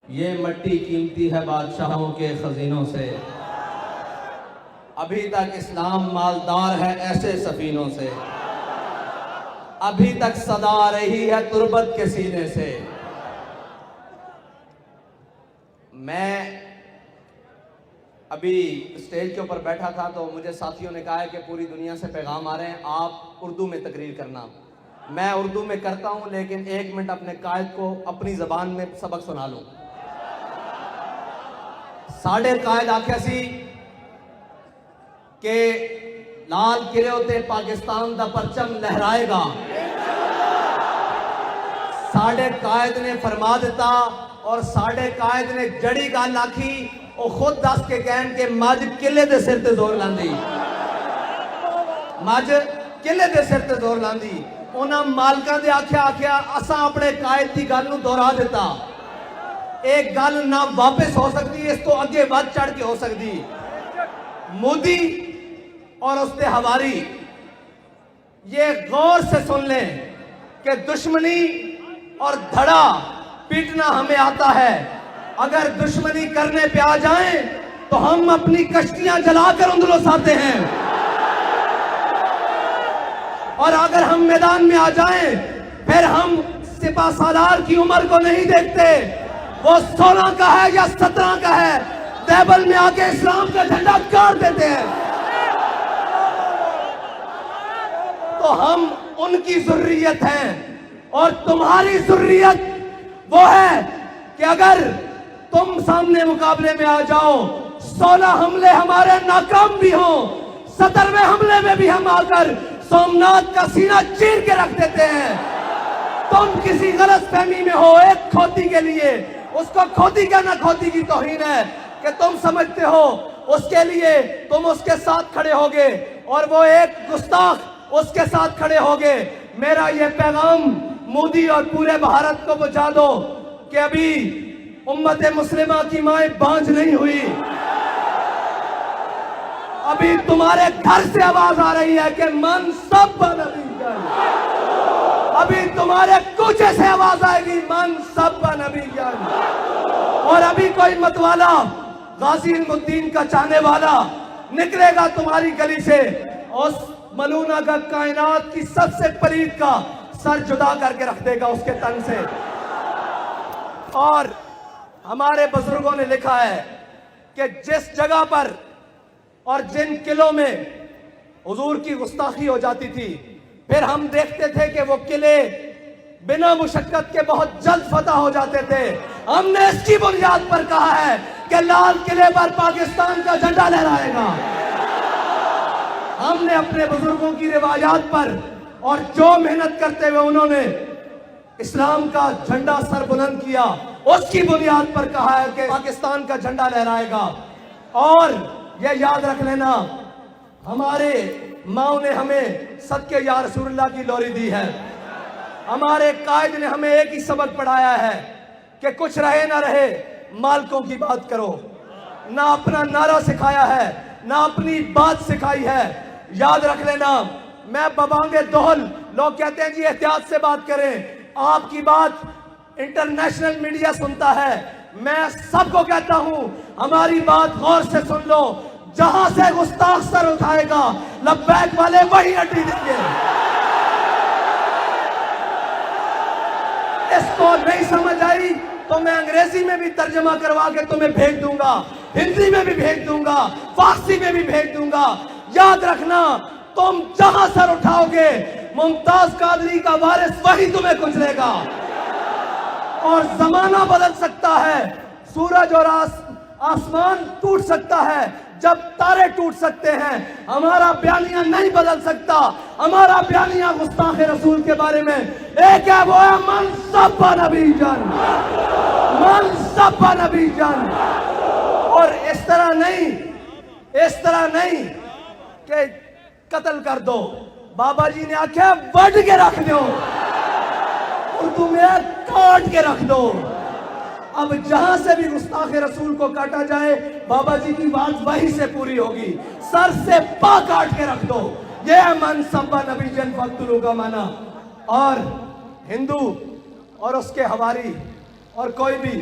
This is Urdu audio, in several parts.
یہ مٹی قیمتی ہے بادشاہوں کے خزینوں سے، ابھی تک اسلام مالدار ہے ایسے سفینوں سے، ابھی تک صدا آ رہی ہے تربت کے سینے سے۔ میں ابھی اسٹیج کے اوپر بیٹھا تھا تو مجھے ساتھیوں نے کہا ہے کہ پوری دنیا سے پیغام آ رہے ہیں، آپ اردو میں تقریر کرنا۔ میں اردو میں کرتا ہوں لیکن 1 منٹ اپنے قائد کو اپنی زبان میں سبق سنا لوں۔ ساڑھے قائد آکھیا سی کہ لال قلعے تے پاکستان دا پرچم لہرائے گا۔ ساڑھے قائد نے فرما دیتا اور ساڑھے قائد نے جڑی گل آکھی، وہ خود دس کے کہن کہ مجھ قلعے دے سر تے زور لاندی، مجھ قلعے دے سر تے زور لاندی۔ انہاں مالکاں دے آکھیا اساں اپنے قائد دی گل نوں دہرا دیتا۔ ایک گل نہ واپس ہو سکتی، اس کو اگے ود چڑھ کے ہو سکتی۔ مودی اور اس کے حواری یہ غور سے سن لیں کہ دشمنی اور دھڑا پیٹنا ہمیں آتا ہے، اگر دشمنی کرنے پہ آ جائیں تو ہم اپنی کشتیاں جلا کر اندلس آتے ہیں، اور اگر ہم میدان میں آ جائیں پھر ہم سپہ سالار کی عمر کو نہیں دیکھتے، وہ 16 کا ہے یا 17 کا ہے، دیبل میں آ کے اسلام کا جھنڈا گاڑ دیتے ہیں۔ تو ہم ان کی ذریت ہیں، اور تمہاری ذریت وہ ہے کہ اگر تم سامنے مقابلے میں آ جاؤ، 16 حملے ہمارے ناکام بھی ہوں، 17ویں حملے میں بھی ہم آ کر سومناتھ کا سینہ چیر کے رکھ دیتے ہیں۔ تم کسی غلط فہمی میں ہو ایک کھوتی کے لیے، اس کو کھوتی کہنا کھوتی کی توہین ہے کہ تم سمجھتے ہو اس کے لیے تم اس کے ساتھ کھڑے ہوگے اور وہ ایک گستاخ اس کے ساتھ کھڑے ہوگے۔ میرا یہ پیغام مودی اور پورے بھارت کو پہنچا دو کہ ابھی امت مسلمہ کی مائیں بانجھ نہیں ہوئی، ابھی تمہارے گھر سے آواز آ رہی ہے کہ من سب نبی جان، ابھی تمہارے کوچے سے آواز آئے گی من سب نبی جان، اور ابھی کوئی متوالا غازی علم الدین کا چاہنے والا نکلے گا تمہاری گلی سے، اس ملونہ کا کائنات کی سب سے پلید کا سر جدا کر کے رکھ دے گا اس کے تن سے۔ اور ہمارے بزرگوں نے لکھا ہے کہ جس جگہ پر اور جن قلعوں میں حضور کی گستاخی ہو جاتی تھی، پھر ہم دیکھتے تھے کہ وہ قلعے بنا مشقت کے بہت جلد فتح ہو جاتے تھے۔ ہم نے اس کی بنیاد پر کہا ہے کہ لال قلعے پر پاکستان کا جھنڈا لہرائے گا۔ ہم نے اپنے بزرگوں کی روایات پر اور جو محنت کرتے ہوئے انہوں نے اسلام کا جھنڈا سر بلند کیا، اس کی بنیاد پر کہا ہے کہ پاکستان کا جھنڈا لہرائے گا۔ اور یہ یاد رکھ لینا، ہمارے ماں نے ہمیں صدقے یا رسول اللہ کی لوری دی ہے، ہمارے قائد نے ہمیں ایک ہی سبق پڑھایا ہے کہ کچھ رہے نہ رہے مالکوں کی بات کرو، نہ اپنا نعرہ سکھایا ہے نہ اپنی بات سکھائی ہے۔ یاد رکھ لینا، میں ببانگے دوہل، لوگ کہتے ہیں جی احتیاط سے بات کریں، آپ کی بات انٹرنیشنل میڈیا سنتا ہے، میں سب کو کہتا ہوں ہماری بات غور سے سن لو، جہاں سے گستاخ سر اٹھائے گا لبیک والے وہی ہڈی دیں گے۔ اس کو نہیں سمجھ آئی تو میں انگریزی میں بھی ترجمہ کروا کے تمہیں بھیج دوں گا، ہندی میں بھی بھیج دوں گا، فارسی میں بھی بھیج دوں گا۔ یاد رکھنا، تم جہاں سر اٹھاؤ گے ممتاز قادری کا وارث وہی تمہیں کچلے گا۔ اور زمانہ بدل سکتا ہے، سورج اور آسمان ٹوٹ سکتا ہے، جب تارے ٹوٹ سکتے ہیں، ہمارا بیانیہ نہیں بدل سکتا۔ ہمارا بیانیہ گستاخ رسول کے بارے میں ایک ہے، وہ ہے من سب نبی جان، من سب نبی جان۔ اور اس طرح نہیں کہ قتل کر دو، بابا جی نے آکھا وڈ کے رکھ دو، اردو میں کاٹ کے رکھ دو۔ اب جہاں سے بھی گستاخ رسول کو کاٹا جائے بابا جی کی بات وہی سے پوری ہوگی، سر سے پا کاٹ کے رکھ دو۔ یہ ہے من سبا نبی جن فقتلو کا معنی۔ اور ہندو اور اس کے حواری اور کوئی بھی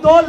2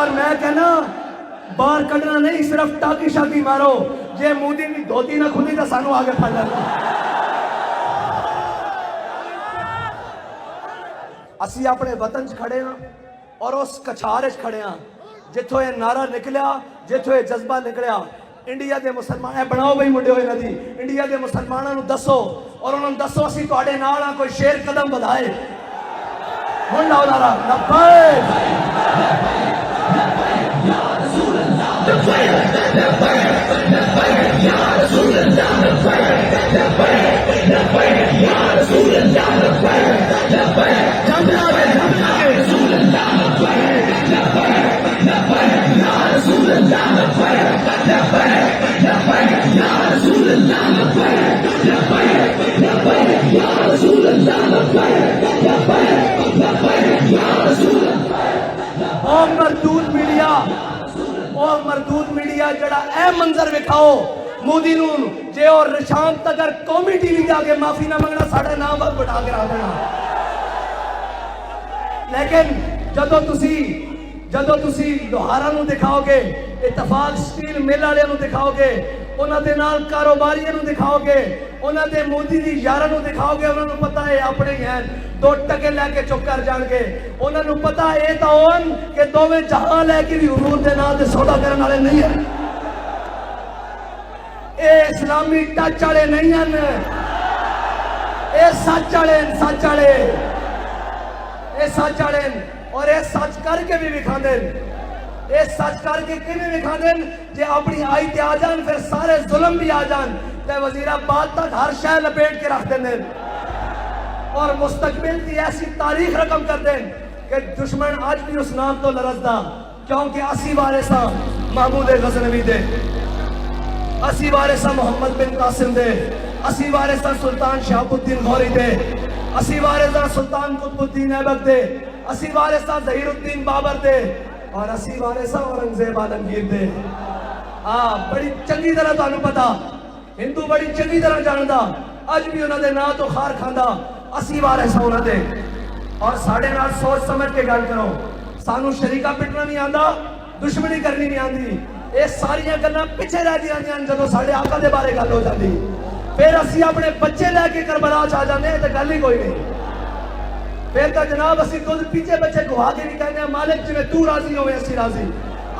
اور میں کہنا باہر کڈنا نہیں، صرف ٹاکی شاکی مارو، جے مودی دی دھوتی نہ کھلی تو سانو آگے پھڑ لینا۔ اسی اپنے وطن چ کھڑے ہاں اور اس کچھار چ کھڑے ہاں جتھوں یہ نعرہ نکلیا، جتھوں یہ جذبہ نکلیا۔ انڈیا دے مسلمان اے بناؤ بھائی منڈے ہوئے ندی، انڈیا دے مسلمانوں نو دسو اور انہوں نے دسو اسی تواڈے نال ہاں، کوئی شیر قدم بدھائے۔ ہن لاؤ نعرہ لبیک او مردود میڈیا جڑا اے منظر وکھاؤ مودی نون جے اور شام تک اگر قومی ٹی وی جا کے معافی نہ منگنا ساڑھے نام بس بٹھا کے رکھ دینا۔ لیکن جدو تسی لوہارا نو دکھاؤ گے، اتفاق سٹیل مل والے نو دکھاؤ گے، انہاں دے نال کاروباریاں نو دکھاؤ گے، انہاں دے مودی دی یاراں نو دکھاؤ گے، انہاں نو پتہ ہے اپنے ہی ہیں، 2 ٹکے لے کے چپ کر جان گے۔ انہاں نو پتہ ہے تا ہون کہ دوویں جہاں لے کے بھی حضور دے نام تے سودا کرن والے نہیں ہیں، اے اسلامی ٹچ والے نہیں ہیں، اے سچ والے اے سچ والے اور اے سچ کر کے بھی دکھان دین۔ اے سچ کر کے کیویں دکھان دین؟ جے اپنی آئی تے آ جان پھر سارے ظلم بھی آ جان تے وزیر آباد تک ہر شے لپیٹ کے رکھ دین اور مستقبل کی ایسی تاریخ رقم کر دیں کہ دشمن آج بھی اس نام تو لرزدا، کیونکہ اسی وارثاں محمود غزنوی دے، اسی وارثاں محمد بن قاسم دے، اسی وارثاں سلطان شہاب الدین غوری دے، اسی وارثاں سلطان قطب الدین ایبک دے، اسی وارثاں ظہیر الدین بابر دے اور اسی وارثاں اورنگزیب عالمگیر دے۔ بڑی چنگی طرح تانوں پتا، ہندو بڑی چنگی طرح جاندا، اج بھی انہاں دے نام تو خار کھاندا، اسی وارثاں انہاں دے۔ اور ساڑھے نال سوچ سمجھ کے گل کرو، سانو شریکہ پٹنا نہیں آندا، دشمنی کرنی نہیں آندی، یہ ساریاں گلاں پیچھے رہ جاندیاں جدوں ساڈے آقا دے بارے گل ہو جاندی، پھر اسی اپنے بچے لے کے کربلا چ آ جاندے ہیں تے گل ہی کوئی نہیں۔ پھر تو جناب اسی خود پیچھے بچے گوا کے بھی کہنے ہیں مالک جویں تو راضی ہوئے اسی راضی۔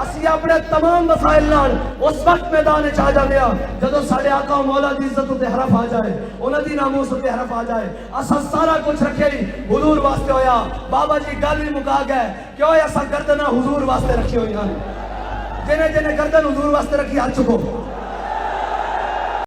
اسی اپنے تمام وسائل نال اس وقت میدان چ آ جاندے ہاں جدوں ساڈے آقا و مولا دی عزت تے حرف آ جائے، انہاں دی ناموس تے حرف آ جائے۔ اساں سارا کچھ رکھے ہی حضور واسطے ہویا، بابا جی گل بھی مکا گئے، کیوں اساں گردناں حضور واسطے رکھی ہوئی ہیں، جنہیں گردن حضور واسطے رکھی ہاتھ چکو۔